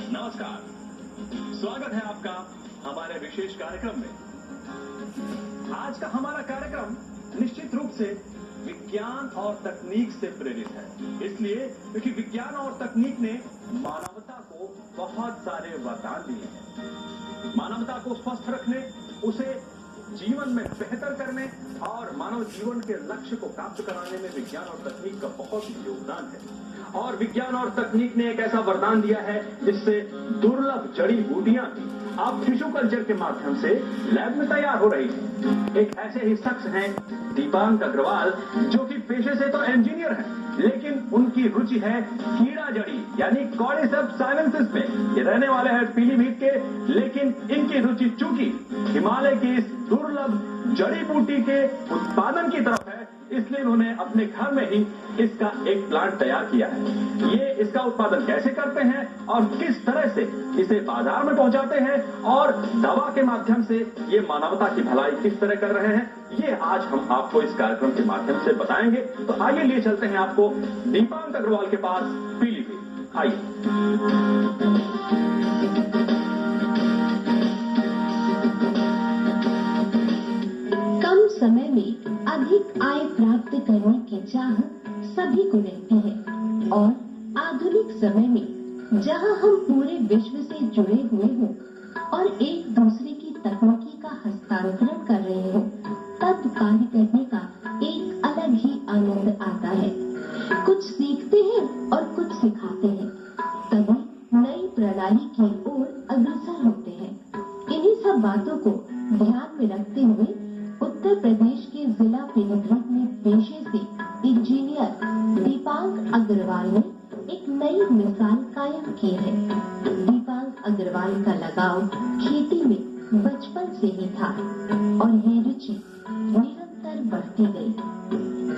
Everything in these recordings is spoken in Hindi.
नमस्कार, स्वागत है आपका हमारे विशेष कार्यक्रम में। आज का हमारा कार्यक्रम निश्चित रूप से विज्ञान और तकनीक से प्रेरित है, इसलिए क्योंकि विज्ञान और तकनीक ने मानवता को बहुत सारे वरदान दिए हैं। मानवता को स्वस्थ रखने, उसे जीवन में बेहतर करने और मानव जीवन के लक्ष्य को प्राप्त कराने में विज्ञान और तकनीक का बहुत योगदान है। और विज्ञान और तकनीक ने एक ऐसा वरदान दिया है जिससे दुर्लभ जड़ी बूटियां अब टिश्यू कल्चर के माध्यम से लैब में तैयार हो रही हैं। एक ऐसे ही शख्स हैं दीपांक अग्रवाल, जो कि पेशे से तो इंजीनियर हैं, लेकिन उनकी रुचि है कीड़ा जड़ी यानी कॉर्डिसेप्स साइनेंसिस में। ये रहने वाले हैं पीलीभीत के, लेकिन इनकी रुचि चूंकि हिमालय की इस दुर्लभ जड़ी बूटी के उत्पादन की तरफ है, इसलिए उन्होंने अपने घर में ही इसका एक प्लांट तैयार किया है। ये इसका उत्पादन कैसे करते हैं और किस तरह से इसे बाजार में पहुंचाते हैं और दवा के माध्यम से ये मानवता की भलाई किस तरह कर रहे हैं, ये आज हम आपको इस कार्यक्रम के माध्यम से बताएंगे। तो आइए लिए चलते हैं आपको दीपांक अग्रवाल के पास पीलीभीत। आइए। कम समय में अधिक आय प्राप्त करने की चाह सभी को रहती है और आधुनिक समय में जहां हम पूरे विश्व से जुड़े हुए हों और एक दूसरे की तकनीकी का हस्तांतरण कर रहे हों, तब कार्य करने का एक अलग ही आनंद आता है। कुछ सीखते हैं और कुछ सिखाते हैं, तभी नई प्रणाली की ओर अग्रसर होते हैं। इन्हीं सब बातों को ध्यान में रखते हुए उत्तर प्रदेश के जिला पीलीभीत में पेशे से इंजीनियर दीपांक अग्रवाल ने एक नई मिसाल कायम की है। दीपांक अग्रवाल का लगाव खेती में बचपन से ही था और ये रुचि निरंतर बढ़ती गई।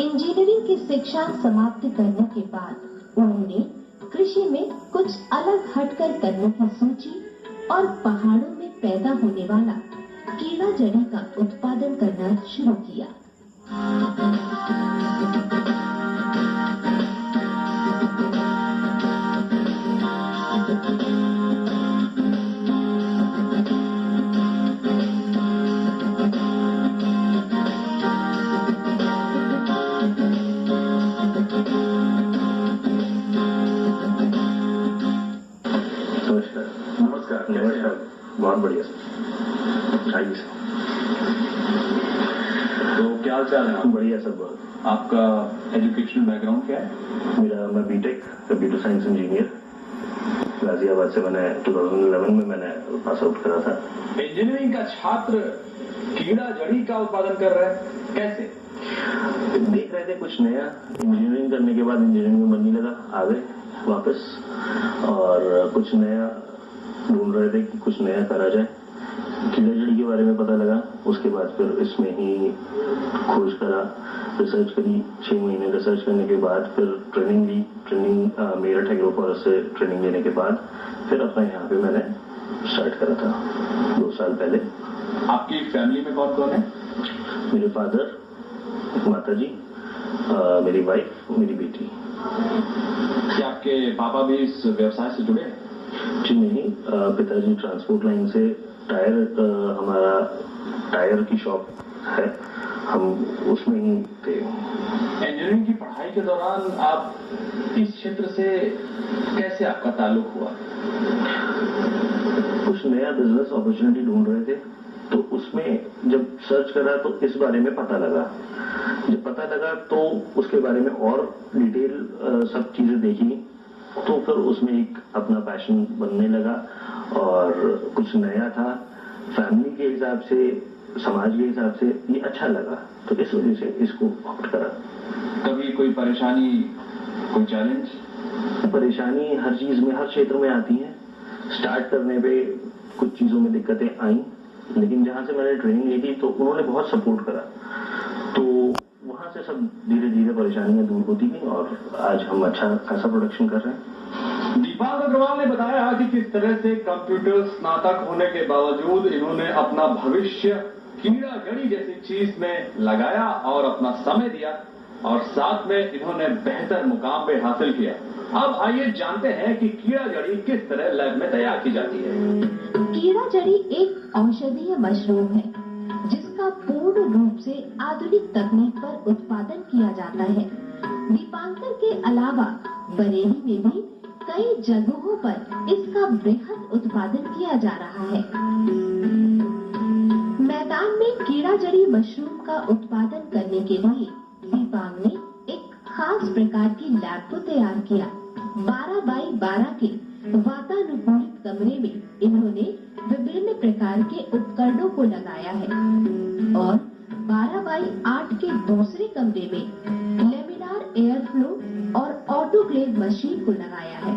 इंजीनियरिंग की शिक्षा समाप्त करने के बाद उन्होंने कृषि में कुछ अलग हटकर करने की सोची और पहाड़ों में पैदा होने वाला कीड़ा जड़ी का उत्पादन करना शुरू किया। नमस्कार। नमस्कार, बहुत बढ़िया सर। आइए सर। तो क्या चाल है? बढ़िया सर। बहुत। आपका एजुकेशनल बैकग्राउंड क्या है? मैं B Tech computer science engineer Ghaziabad से मैंने 2011 में मैंने पास आउट करा था। इंजीनियरिंग का छात्र कीड़ा जड़ी का उत्पादन कर रहे हैं, कैसे? देख रहे थे कुछ नया, इंजीनियरिंग करने के बाद इंजीनियरिंग में मन नहीं लगा, आ गए वापस और कुछ नया ढूंढ रहे थे कि कुछ नया करा जाए। कीड़ा जड़ी के बारे में पता लगा, उसके बाद फिर इसमें ही खोज करा, रिसर्च करी। 6 महीने रिसर्च करने के बाद फिर ट्रेनिंग ली। मेरठ एग्रो फॉरेस्ट से ट्रेनिंग लेने के बाद फिर अपना यहाँ पे मैंने स्टार्ट करा था 2 साल पहले। आपकी फैमिली में कौन कौन है? मेरे फादर, माता जी, मेरी वाइफ, मेरी बेटी। क्या आपके पापा भी इस व्यवसाय से जुड़े हैं? जी नहीं, पिताजी ट्रांसपोर्ट लाइन से हमारा टायर की शॉप है, हम उसमें ही थे। इंजीनियरिंग की पढ़ाई के दौरान आप इस क्षेत्र से कैसे आपका ताल्लुक हुआ? कुछ नया बिजनेस अपॉर्चुनिटी ढूंढ रहे थे, तो उसमें जब सर्च करा तो इस बारे में पता लगा। जब पता लगा तो उसके बारे में और डिटेल सब चीजें देखी, तो फिर उसमें एक अपना पैशन बनने लगा और कुछ नया था, फैमिली के हिसाब से, समाज के हिसाब से ये अच्छा लगा, तो इस वजह से इसको ऑप्ट करा। कभी कोई परेशानी, कोई चैलेंज? परेशानी हर चीज में, हर क्षेत्र में आती है। स्टार्ट करने पे कुछ चीजों में दिक्कतें आई, लेकिन जहां से मैंने ट्रेनिंग ली थी तो उन्होंने बहुत सपोर्ट करा, तो वहां से सब धीरे धीरे परेशानियां दूर होती गई और आज हम अच्छा खासा प्रोडक्शन कर रहे हैं। दीपांक अग्रवाल ने बताया कि किस तरह से कंप्यूटर स्नातक होने के बावजूद इन्होंने अपना भविष्य कीड़ा जड़ी जैसी चीज में लगाया और अपना समय दिया। और साथ में इन्होंने बेहतर मुकाम पे हासिल किया। अब आइए जानते हैं कि कीड़ा जड़ी किस तरह लैब में तैयार की जाती है। कीड़ा जड़ी एक औषधीय मशरूम है जिसका पूर्ण रूप से आधुनिक तकनीक पर उत्पादन किया जाता है। दीपांकर के अलावा बरेली में भी कई जगहों पर इसका बृहद उत्पादन किया जा रहा है। मैदान में कीड़ा जड़ी मशरूम का उत्पादन करने के लिए दीपांग ने एक खास प्रकार की लैब को तैयार किया। 12 बाई 12 के वातानुकूलित कमरे में इन्होंने विभिन्न प्रकार के उपकरणों को लगाया है और 12 बाई 8 के दूसरे कमरे में लेमिनार एयर फ्लो और ऑटोक्लेव मशीन को लगाया है।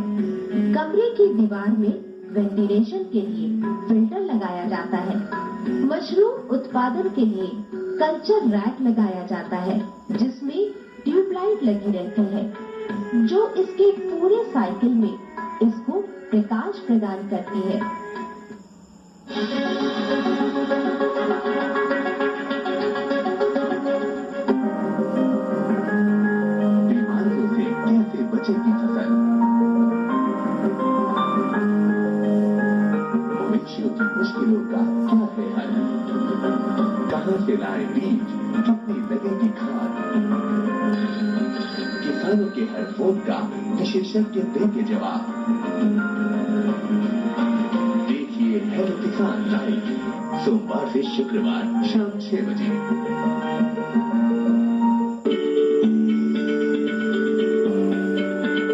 कमरे की दीवार में वेंटिलेशन के लिए फिल्टर लगाया जाता है। मशरूम उत्पादन के लिए कल्चर रैक लगाया जाता है जिसमें ट्यूबलाइट लगी रहती है जो इसके पूरे साइकिल में इसको प्रकाश प्रदान करती है। बीमारियों से कैसे बचेगी फसल, मवेशियों की मुश्किलों का क्या है हल, कहां से लाए बीज, कितनी लगेगी खाद, किसानों के हर फोन का विशेषज्ञ देंगे जवाब। देखिए हेलो किसान लाइव सोमवार से शुक्रवार शाम 6 बजे।